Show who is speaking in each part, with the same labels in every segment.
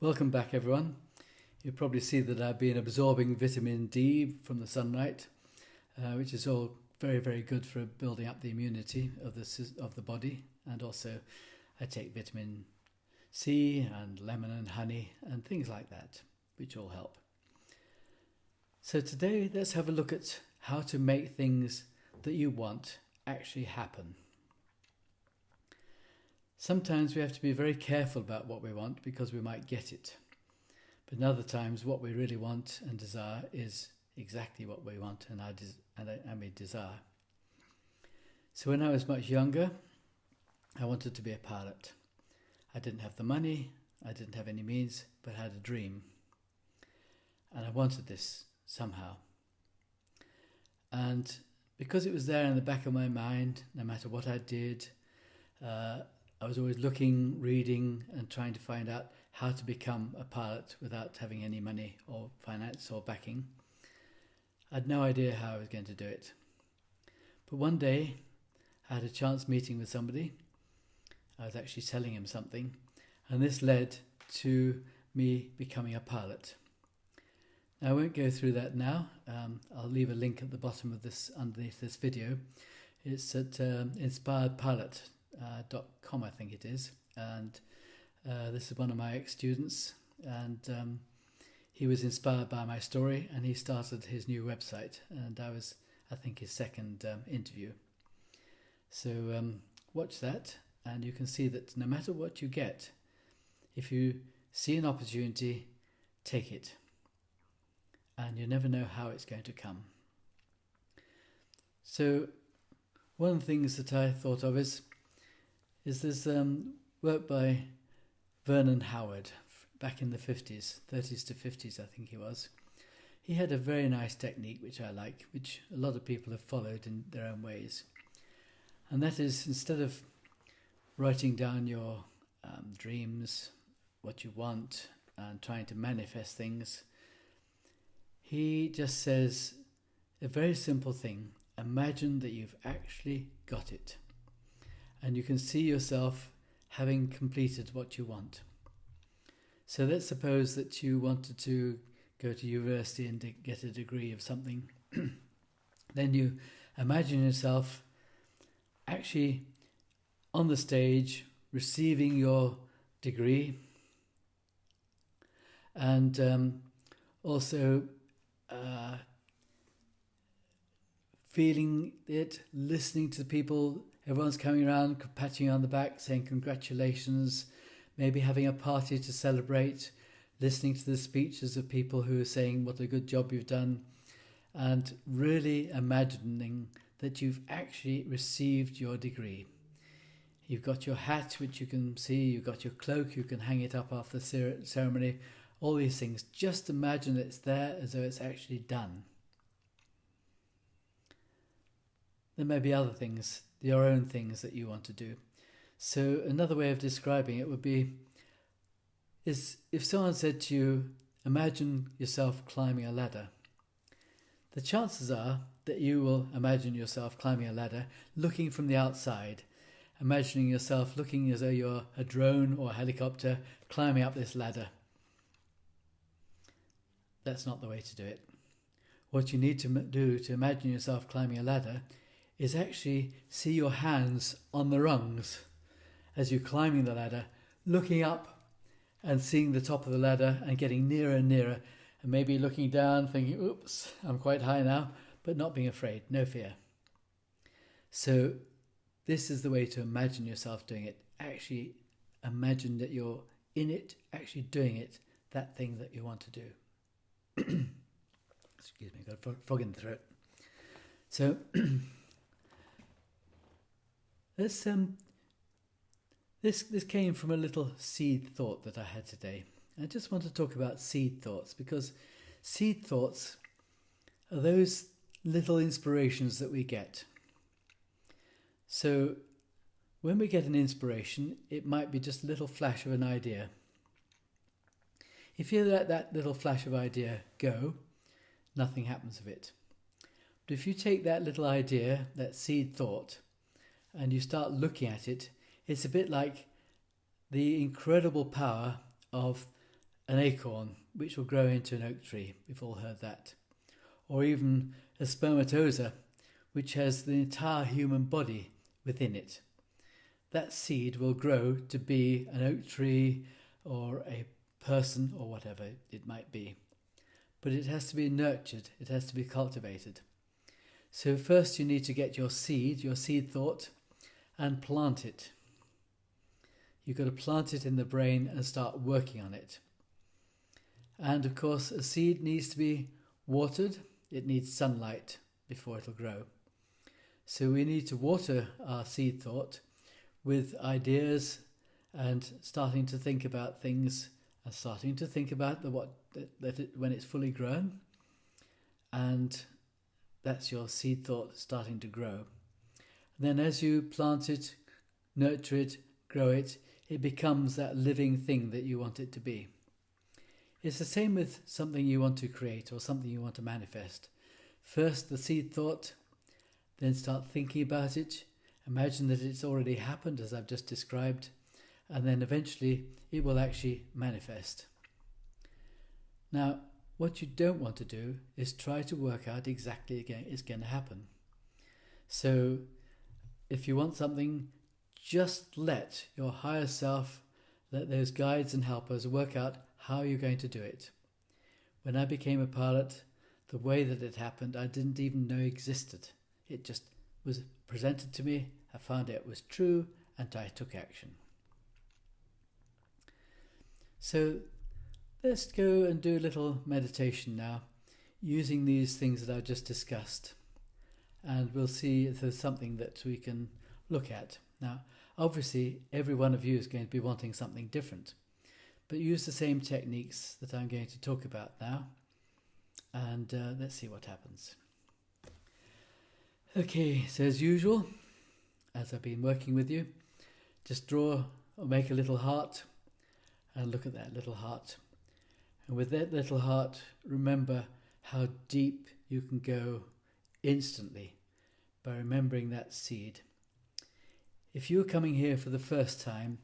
Speaker 1: Welcome back, everyone. You probably see that I've been absorbing vitamin D from the sunlight, which is all very, very good for building up the immunity of the body. And also, I take vitamin C and lemon and honey and things like that, which all help. So today, let's have a look at how to make things that you want actually happen. Sometimes we have to be very careful about what we want because we might get it. But in other times, what we really want and desire is exactly what we want and we desire. So when I was much younger, I wanted to be a pilot. I didn't have the money, I didn't have any means, but I had a dream. And I wanted this somehow. And because it was there in the back of my mind, no matter what I did, I was always looking, reading, and trying to find out how to become a pilot without having any money or finance or backing. I had no idea how I was going to do it. But one day, I had a chance meeting with somebody. I was actually selling him something, and this led to me becoming a pilot. Now, I won't go through that now. I'll leave a link at the bottom of this, underneath this video. It's at inspiredpilot.com, I think it is, and this is one of my ex-students, and he was inspired by my story, and he started his new website, and I was, I think, his second interview. So watch that, and you can see that no matter what you get, if you see an opportunity, take it, and you never know how it's going to come. So one of the things that I thought of is there's work by Vernon Howard back in the 30s to 50s, I think he was. He had a very nice technique which I like, which a lot of people have followed in their own ways. And that is, instead of writing down your dreams, what you want, and trying to manifest things, he just says a very simple thing: imagine that you've actually got it. And you can see yourself having completed what you want. So let's suppose that you wanted to go to university and get a degree of something. Then you imagine yourself actually on the stage receiving your degree, and also feeling it, listening to the people. Everyone's coming around, patting you on the back, saying congratulations, maybe having a party to celebrate, listening to the speeches of people who are saying what a good job you've done, and really imagining that you've actually received your degree. You've got your hat, which you can see, you've got your cloak, you can hang it up after the ceremony, all these things. Just imagine it's there as though it's actually done. There may be other things, your own things that you want to do. So another way of describing it would be, is if someone said to you, imagine yourself climbing a ladder. The chances are that you will imagine yourself climbing a ladder, looking from the outside, imagining yourself looking as though you're a drone or a helicopter climbing up this ladder. That's not the way to do it. What you need to do to imagine yourself climbing a ladder is actually see your hands on the rungs as you're climbing the ladder, looking up and seeing the top of the ladder and getting nearer and nearer, and maybe looking down thinking, oops, I'm quite high now, but not being afraid, no fear. So this is the way to imagine yourself doing it. Actually imagine that you're in it, actually doing it, that thing that you want to do. Excuse me, I've got a frog in the throat. So this came from a little seed thought that I had today. I just want to talk about seed thoughts, because seed thoughts are those little inspirations that we get. So when we get an inspiration, it might be just a little flash of an idea. If you let that little flash of idea go, nothing happens of it. But if you take that little idea, that seed thought, and you start looking at it, it's a bit like the incredible power of an acorn which will grow into an oak tree. We've all heard that. Or even a spermatozoa which has the entire human body within it. That seed will grow to be an oak tree or a person or whatever it might be. But it has to be nurtured, it has to be cultivated. So first you need to get your seed thought, and plant it. You've got to plant it in the brain and start working on it. And of course, a seed needs to be watered. It needs sunlight before it'll grow. So we need to water our seed thought with ideas and starting to think about things and starting to think about when it's fully grown. And that's your seed thought starting to grow. Then as you plant it, nurture it, grow it, it becomes that living thing that you want it to be. It's the same with something you want to create or something you want to manifest. First the seed thought, then start thinking about it, imagine that it's already happened as I've just described, and then eventually it will actually manifest. Now, what you don't want to do is try to work out exactly again it's going to happen. So if you want something, just let your higher self, let those guides and helpers work out how you're going to do it. When I became a pilot, the way that it happened, I didn't even know existed. It just was presented to me, I found it was true, and I took action. So let's go and do a little meditation now, using these things that I just discussed. And we'll see if there's something that we can look at. Now, obviously, every one of you is going to be wanting something different, but use the same techniques that I'm going to talk about now, and let's see what happens. Okay, so as usual, as I've been working with you, just draw or make a little heart and look at that little heart. And with that little heart, remember how deep you can go instantly by remembering that seed. If you're coming here for the first time,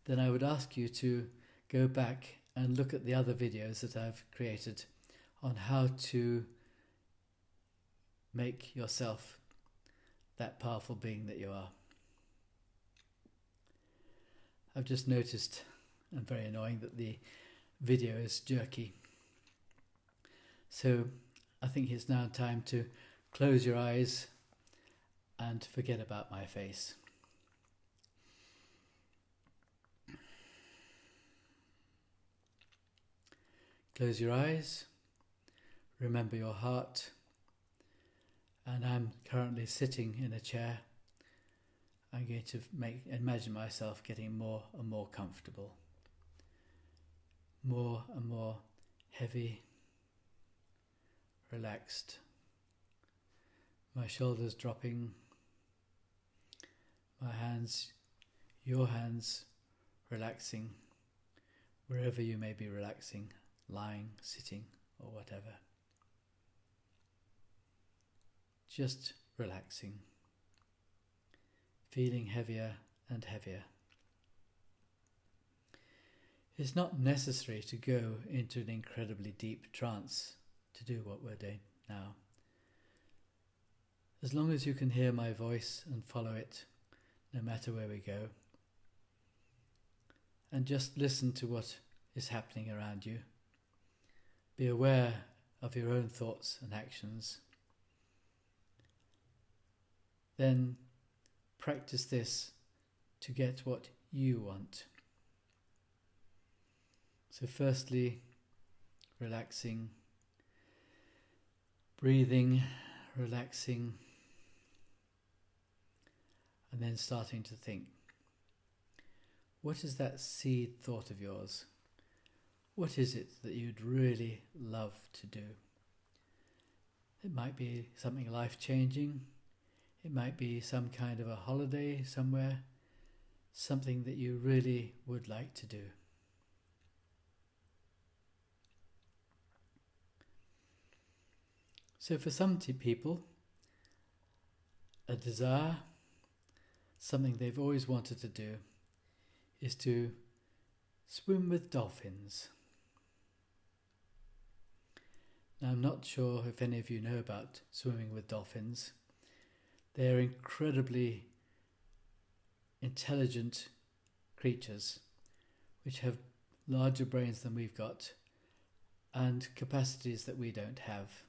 Speaker 1: then I would ask you to go back and look at the other videos that I've created on how to make yourself that powerful being that you are. I've just noticed, and very annoying, that the video is jerky. So I think it's now time to close your eyes and forget about my face. Close your eyes, remember your heart, and I'm currently sitting in a chair. I'm going to imagine myself getting more and more comfortable, more and more heavy, relaxed, my shoulders dropping, my hands, your hands relaxing, wherever you may be relaxing, lying, sitting, or whatever. Just relaxing, feeling heavier and heavier. It's not necessary to go into an incredibly deep trance to do what we're doing now. As long as you can hear my voice and follow it, no matter where we go, and just listen to what is happening around you. Be aware of your own thoughts and actions. Then practice this to get what you want. So firstly, relaxing, breathing, relaxing, and then starting to think. What is that seed thought of yours? What is it that you'd really love to do? It might be something life-changing. It might be some kind of a holiday somewhere, something that you really would like to do. So for some people, a desire, something they've always wanted to do, is to swim with dolphins. Now, I'm not sure if any of you know about swimming with dolphins. They're incredibly intelligent creatures which have larger brains than we've got and capacities that we don't have.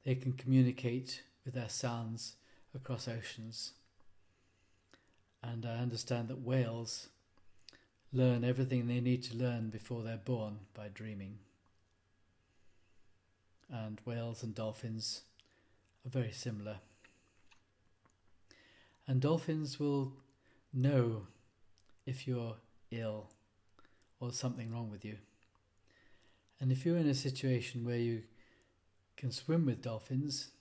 Speaker 1: They can communicate with their sounds across oceans. And I understand that whales learn everything they need to learn before they're born by dreaming. And whales and dolphins are very similar. And dolphins will know if you're ill or something wrong with you. And if you're in a situation where you can swim with dolphins,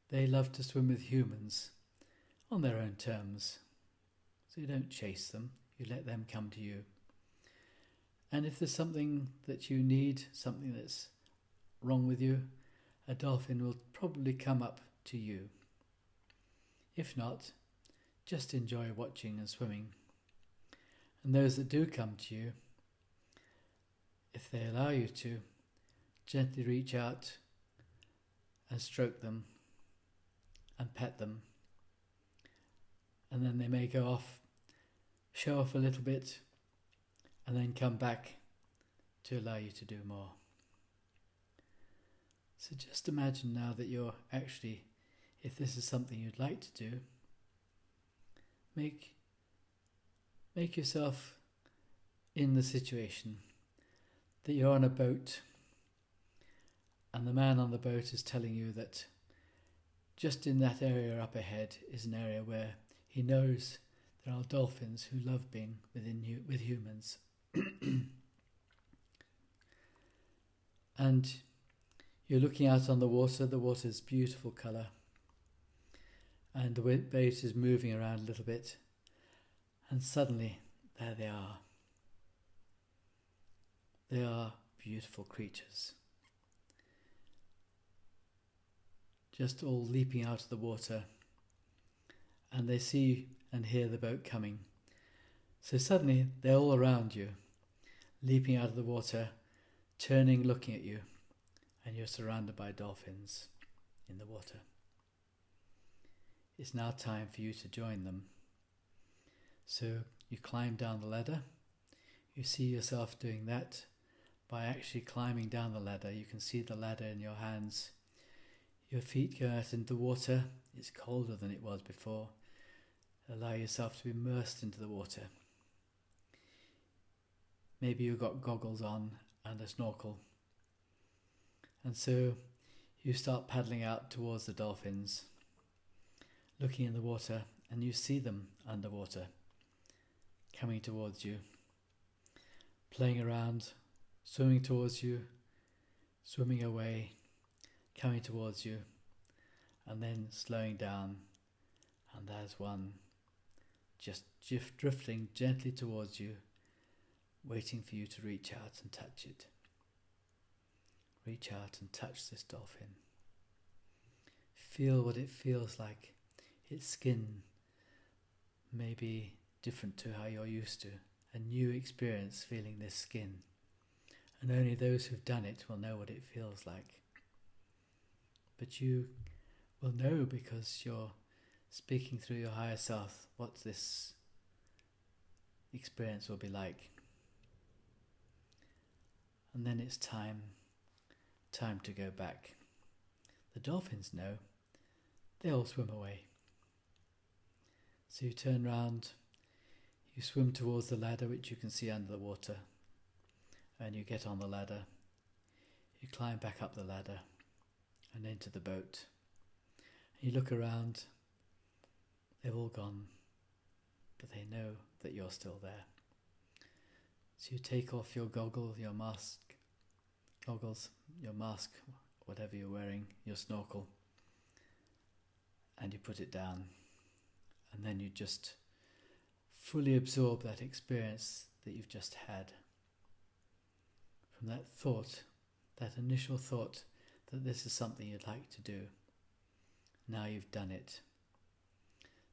Speaker 1: they love to swim with humans on their own terms. So you don't chase them, you let them come to you. And if there's something that you need, something that's wrong with you, a dolphin will probably come up to you. If not, just enjoy watching and swimming. And those that do come to you, if they allow you to, gently reach out and stroke them and pet them. And then they may go off, show off a little bit, and then come back to allow you to do more. So just imagine now that you're actually, if this is something you'd like to do, make yourself in the situation that you're on a boat and the man on the boat is telling you that just in that area up ahead is an area where he knows there are dolphins who love being with humans. And you're looking out on the water's beautiful colour, and the boat is moving around a little bit, and suddenly there they are. They are beautiful creatures, just all leaping out of the water, and they see and hear the boat coming. So suddenly they're all around you, leaping out of the water, turning, looking at you, and you're surrounded by dolphins in the water. It's now time for you to join them. So you climb down the ladder. You see yourself doing that by actually climbing down the ladder. You can see the ladder in your hands. Your feet go out into the water. It's colder than it was before. Allow yourself to be immersed into the water. Maybe you've got goggles on and a snorkel. And so you start paddling out towards the dolphins, looking in the water, and you see them underwater, coming towards you, playing around, swimming towards you, swimming away, coming towards you, and then slowing down, and there's one just drifting gently towards you, waiting for you to reach out and touch it. Reach out and touch this dolphin. Feel what it feels like. Its skin may be different to how you're used to. A new experience feeling this skin. And only those who've done it will know what it feels like. But you will know because you're speaking through your higher self what this experience will be like. And then it's time to go back. The dolphins know. They all swim away. So you turn round, you swim towards the ladder which you can see under the water, and you get on the ladder. You climb back up the ladder and into the boat. And you look around. They've all gone, but they know that you're still there. So you take off your goggles, your mask, whatever you're wearing, your snorkel, and you put it down. And then you just fully absorb that experience that you've just had. From that thought, that initial thought that this is something you'd like to do. Now you've done it.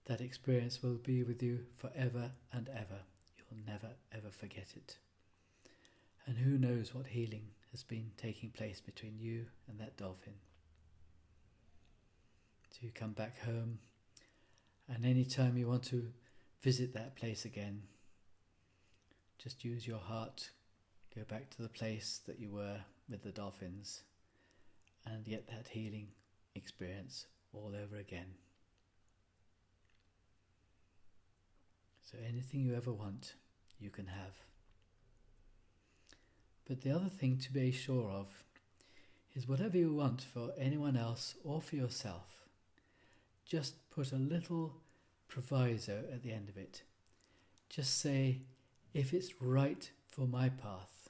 Speaker 1: That experience will be with you forever and ever. You'll never ever forget it. And who knows what healing has been taking place between you and that dolphin. So you come back home, and any time you want to visit that place again, just use your heart, go back to the place that you were with the dolphins, and get that healing experience all over again. So anything you ever want, you can have. But the other thing to be sure of is whatever you want for anyone else or for yourself, just put a little proviso at the end of it. Just say, if it's right for my path,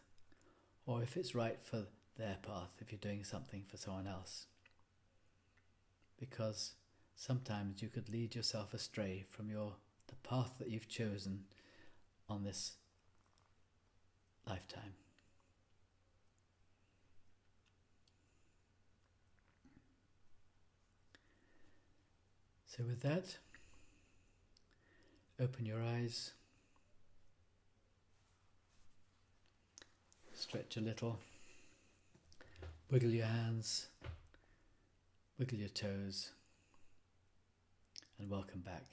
Speaker 1: or if it's right for their path, if you're doing something for someone else. Because sometimes you could lead yourself astray from the path that you've chosen on this lifetime. So with that, open your eyes, stretch a little, wiggle your hands, wiggle your toes, and welcome back.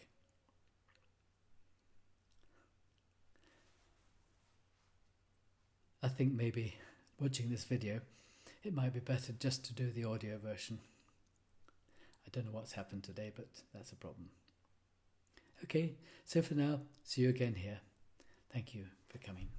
Speaker 1: I think maybe watching this video, it might be better just to do the audio version. I don't know what's happened today, but that's a problem. Okay, so for now, see you again here. Thank you for coming.